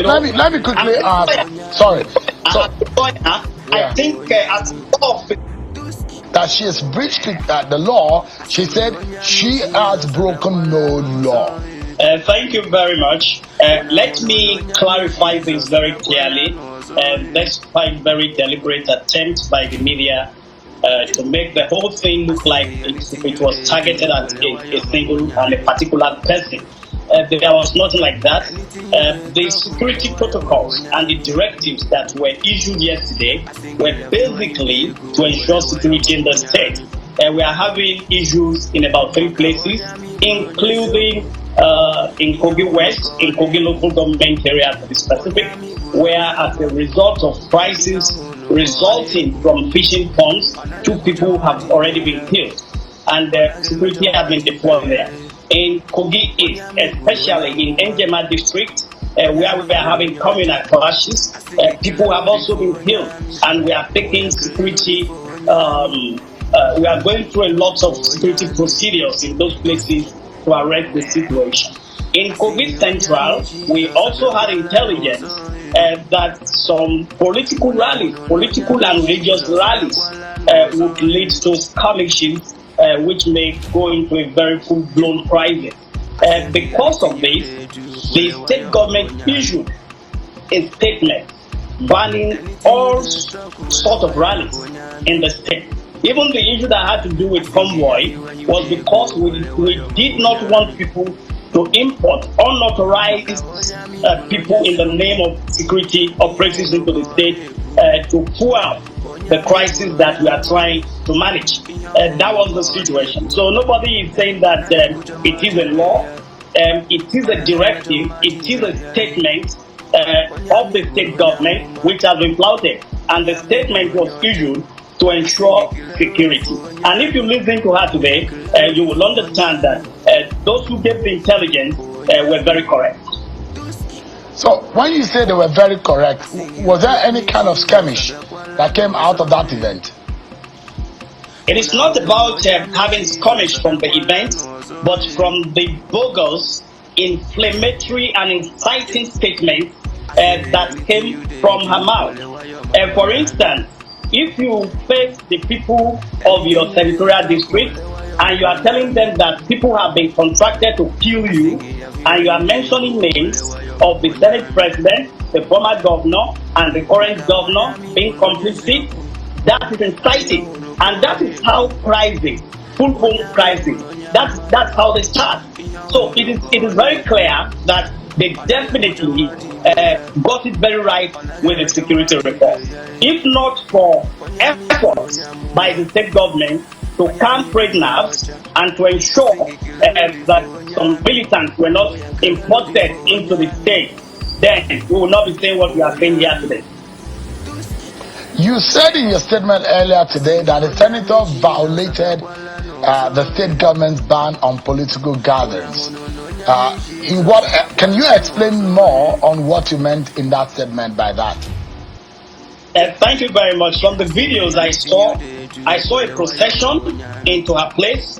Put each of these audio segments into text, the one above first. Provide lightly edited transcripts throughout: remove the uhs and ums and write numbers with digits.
let me quickly ask. Sorry. So, I think as of that she has breached the law, she said she has broken no law. Thank you very much. Let me clarify this very clearly. Despite very deliberate attempts by the media to make the whole thing look like it was targeted at a single and a particular person. There was nothing like that. The security protocols and the directives that were issued yesterday were basically to ensure security in the state. We are having issues in about 3 places, including in Kogi West, in Kogi local government area to be specific, where as a result of crisis resulting from fishing ponds, 2 people have already been killed, and security has been deployed there. In Kogi East, especially in Njema district, where we are having communal clashes, people have also been killed, and we are taking security. We are going through a lot of security procedures in those places to arrest the situation. In Kogi Central, we also had intelligence that some political rallies, political and religious rallies, would lead to skirmishes, which may go into a very full-blown crisis. Because of this, the state government issued a statement banning all sorts of rallies in the state. Even the issue that had to do with convoy was because we did not want people to import unauthorized people in the name of security operatives into the state to fuel the crisis that we are trying to manage. That was the situation. So nobody is saying that it is a law, it is a directive, it is a statement of the state government which has been flouted, and the statement was issued to ensure security. And if you listen to her today, you will understand that those who gave the intelligence were very correct. So when you say they were very correct, was there any kind of skirmish that came out of that event? It is not about having skirmish from the event, but from the bogus, inflammatory and inciting statements that came from her mouth. For instance, if you face the people of your senatorial district and you are telling them that people have been contracted to kill you, and you are mentioning names of the Senate President, the former governor, and the current governor being complicit, that is inciting. And that is how crisis, full-blown crisis, that's how they start. So it is very clear that they definitely got it very right with the security report. If not for efforts by the state government to calm trade nerves and to ensure that some militants were not imported into the state, then we will not be saying what we are saying here today. You said in your statement earlier today that the senator violated the state government's ban on political gatherings. Can you explain more on what you meant in that statement by that? Thank you very much. From the videos I saw a procession into her place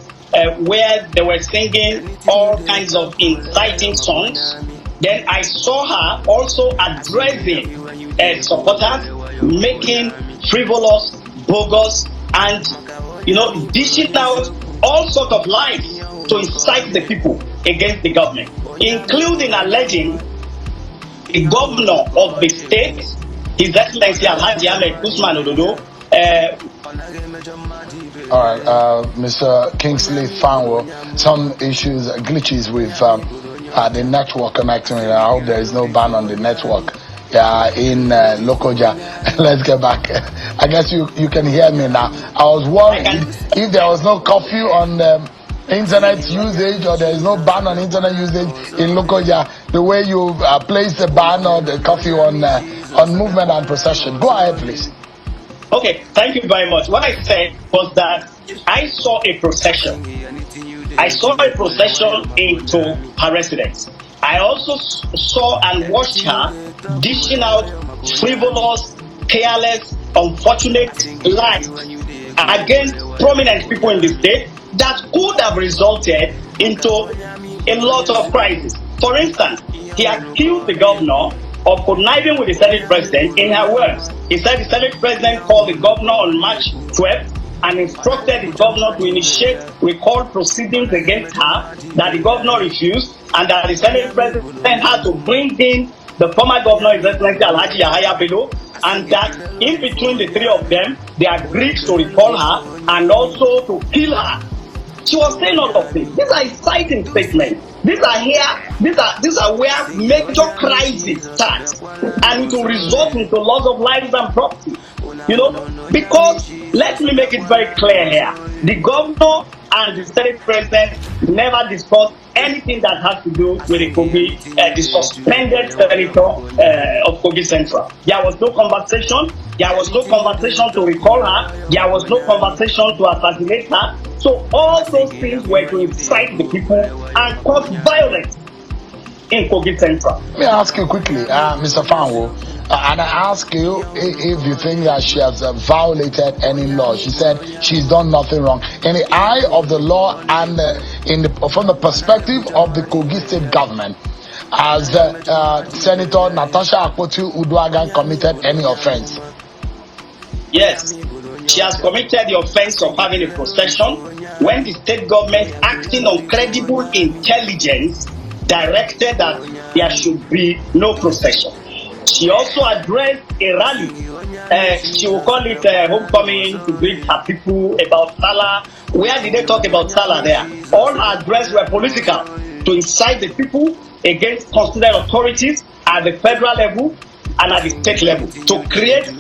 where they were singing all kinds of inciting songs. Then I saw her also addressing supporters, making frivolous, bogus, and dishing out all sorts of lies to incite the people against the government, including alleging the governor of the state, His Excellency Alhaji Ahmed Usman Ododo. All right, Mr. Kingsley Fanwo, some issues, glitches with the network connecting. I hope there is no ban on the network in Lokoja. Let's get back. I guess you can hear me now. I was worried if there was no curfew on internet usage, or there is no ban on internet usage in Lokoja, the way you placed the ban or the curfew on movement and procession. Go ahead, please. Okay, thank you very much. What I said was that I saw a procession. I saw a procession into her residence. I also saw and watched her dishing out frivolous, careless, unfortunate lies against prominent people in the state that could have resulted into a lot of crisis. For instance, he accused the governor of conniving with the Senate President. In her words, he said the Senate President called the governor on March 12th and instructed the governor to initiate recall proceedings against her, that the governor refused, and that the Senate President had to bring in the former governor, His Excellency Alhaji Yahaya Bello, and that in between the three of them, they agreed to recall her and also to kill her. She was saying all of this. These are exciting statements. These are where major crises start, and it will result into loss of lives and property. You know, because let me make it very clear here: the governor and the Senate President never discussed anything that has to do with the Kogi, the suspended senator of Kogi Central. There was no conversation. There was no conversation to recall her. There was no conversation to assassinate her. So all those things were to incite the people and cause violence in Kogi Central. Let me ask you quickly, Mr. Fanwo, and I ask you if you think that she has violated any law. She said she's done nothing wrong. In the eye of the law and from the perspective of the Kogi state government, has Senator Natasha Akpoti-Uduaghan committed any offense? Yes, she has committed the offense of having a procession when the state government, acting on credible intelligence, directed that there should be no procession. She also addressed a rally. She will call it homecoming, to greet her people about Salah. Where did they talk about Salah there? All her address were political, to incite the people against constituted authorities at the federal level and at the state level, to create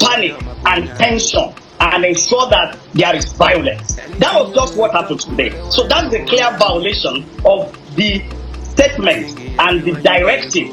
panic and tension and ensure that there is violence. That was just what happened today. So that's a clear violation of the statement and the directive